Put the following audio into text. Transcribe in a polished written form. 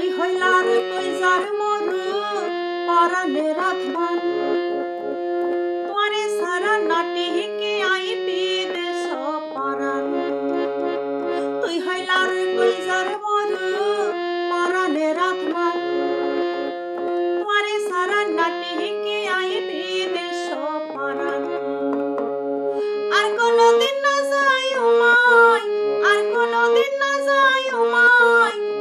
তুই হইলার তুই যার মরু পরাণের আত্মান তোরে সারা নাটি কে আই বিদেশ পরাণ তুই হইলার তুই যার মরু পরাণের আত্মান তোরে সারা নাটি কে আই বিদেশ পরাণ আর কোনদিন না যাই উমাই আর কোনদিন না যাই উমাই